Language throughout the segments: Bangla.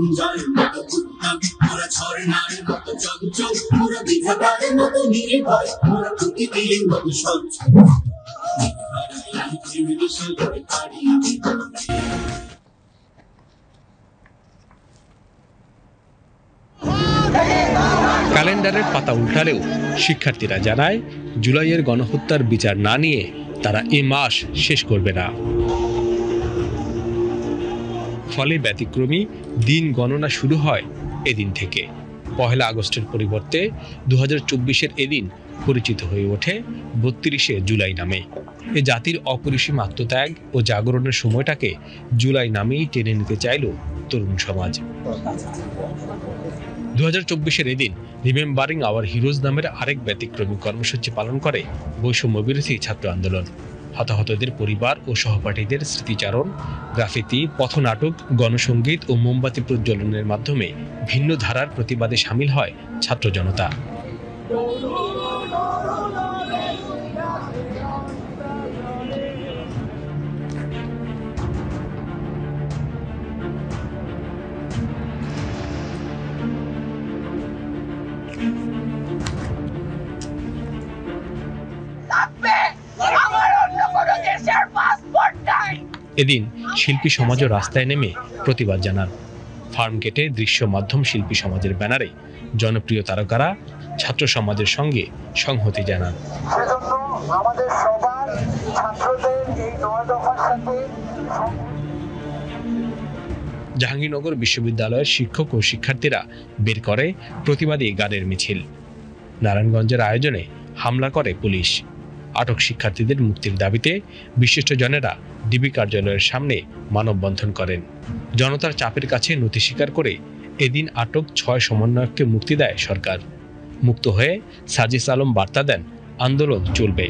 মৃত্যুঞ্জয়ের মতো উত্তম, মোরা ঝর্ণার মতো চঞ্চল, মোরা বিধাতার মতো নির্ভয়, মোরা প্রকৃতির মতো সচ্ছল। ক্যালেন্ডারের পাতা উল্টালেও শিক্ষার্থীরা জানায় জুলাইয়ের গণহত্যার বিচার না নিয়ে তারা এ মাস শেষ করবে না। ফলে ব্যতিক্রমী দিন গণনা শুরু হয় এদিন থেকে। ১ আগস্টের পরিবর্তে ২০২৪-এর এদিন পরিচিত হয়ে ওঠে ৩২শে জুলাই নামে। এ জাতির অপরিসীম আত্মত্যাগ ও জাগরণের সময়টাকে জুলাই নামেই টেনে নিতে চাইল তরুণ সমাজ। ২০২৪-এর এদিন রিমেম্বারিং আওয়ার হিরোজ নামের আরেক ব্যতিক্রমী কর্মসূচি পালন করে বৈষম্য বিরোধী ছাত্র আন্দোলন। হতাহতদের পরিবার ও সহপাঠীদের স্মৃতিচারণ, গ্রাফিতি, পথনাটক, গণসংগীত ও মোমবাতি প্রজ্বলনের মাধ্যমে ভিন্ন ধারার প্রতিবাদে শামিল হয় ছাত্র জনতা। এদিন শিল্পী সমাজও রাস্তায় নেমে প্রতিবাদ জানান। ফার্ম গেটে দৃশ্য মাধ্যম শিল্পী সমাজের ব্যানারে জনপ্রিয় তারকারা ছাত্র সমাজের সঙ্গে সংহতি জানান। জাহাঙ্গীরনগর বিশ্ববিদ্যালয়ের শিক্ষক ও শিক্ষার্থীরা বের করে প্রতিবাদী গানের মিছিল। নারায়ণগঞ্জের আয়োজনে হামলা করে পুলিশ। আটক শিক্ষার্থীদের মুক্তির দাবিতে বিশিষ্টজনেরা ডিবি কার্যালয়ের সামনে মানববন্ধন করেন। জনতার চাপের কাছে নথি স্বীকার করে এদিন আটক ৬ সমন্বয়ককে মুক্তি দেয় সরকার। মুক্ত হয়ে সাজিস আলম বার্তা দেন, আন্দোলন চলবে।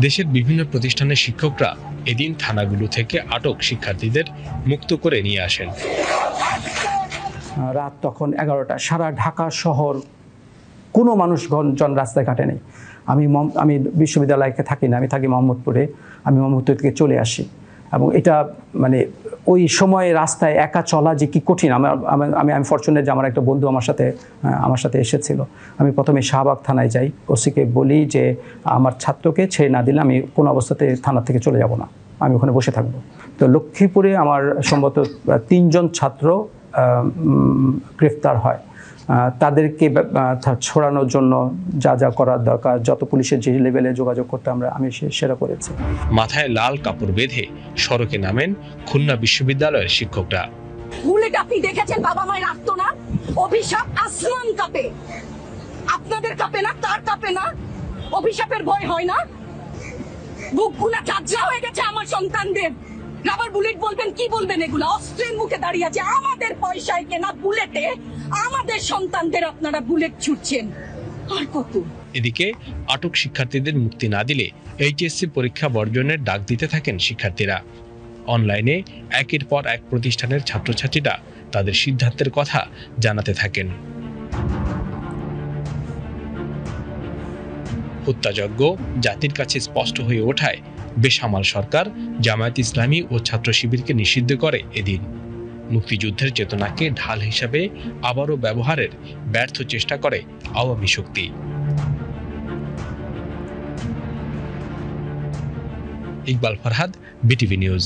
দেশের বিভিন্ন প্রতিষ্ঠানের শিক্ষকরা এদিন থানাগুলো থেকে আটক শিক্ষার্থীদের মুক্ত করে নিয়ে আসেন। রাত তখন ১১টা, সারা ঢাকা শহর কোনো মানুষজন রাস্তায় কাটে নেই। আমি বিশ্ববিদ্যালয়কে থাকি না, আমি থাকি মোহাম্মদপুরে। আমি মোহাম্মদপুর থেকে চলে আসি এবং এটা মানে ওই সময়ে রাস্তায় একা চলা যে কি কঠিন। আমি ফরচুনেট যে আমার একটা বন্ধু আমার সাথে এসেছিল। আমি প্রথমে শাহবাগ থানায় যাই, ওসিকে বলি যে আমার ছাত্রকে ছেড়ে না দিলে আমি কোনো অবস্থাতে থানা থেকে চলে যাব না, আমি ওখানে বসে থাকবো। তো লক্ষ্মীপুরে আমার সম্ভবত ৩ জন ছাত্র গ্রেফতার হয়। তাদেরকে ছড়ানোর জন্য যা যা করার দরকার, যত পুলিশের যে লেভেলে যোগাযোগ করতে আমি সেটা করেছি। মাথায় লাল কাপড় বেঁধে সড়কে নামেন খুলনা বিশ্ববিদ্যালয়ের শিক্ষকরা। বুলেট আপনি দেখেছেন, বাবা মায়ের রাখতো না, অভিশাপ আসমান কাঁপে, আপনাদের কাঁপে না, তার কাঁপে না, অভিশাপের ভয় হয় না? বুকগুলা ঝাঁঝরা হয়ে গেছে আমার সন্তানদের। রাবার বুলেট বলবেন, কি বলবেন? এগুলো অস্ত্রের মুখে দাঁড়িয়ে আছে, আমাদের পয়সায় কেনা বুলেটে আমাদের সন্তানদের আপনারা বুলেট ছুটছেন। আর কত? এদিকে আটক শিক্ষার্থীদের মুক্তি না দিলে এইচএসসি পরীক্ষা বর্জনের ডাক দিতে থাকেন শিক্ষার্থীরা। অনলাইনে একের পর এক প্রতিষ্ঠানের ছাত্রছাত্রীরা তাদের সিদ্ধান্তের কথা জানাতে থাকেন। হত্যাযজ্ঞ জাতির কাছে স্পষ্ট হয়ে ওঠায় বেসামাল সরকার জামায়াত ইসলামী ও ছাত্র শিবিরকে নিষিদ্ধ করে এদিন। মুক্তিযুদ্ধের চেতনাকে ঢাল হিসাবে আবারও ব্যবহারের ব্যর্থ চেষ্টা করে আওয়ামী শক্তি। Iqbal Farhad, BTV news.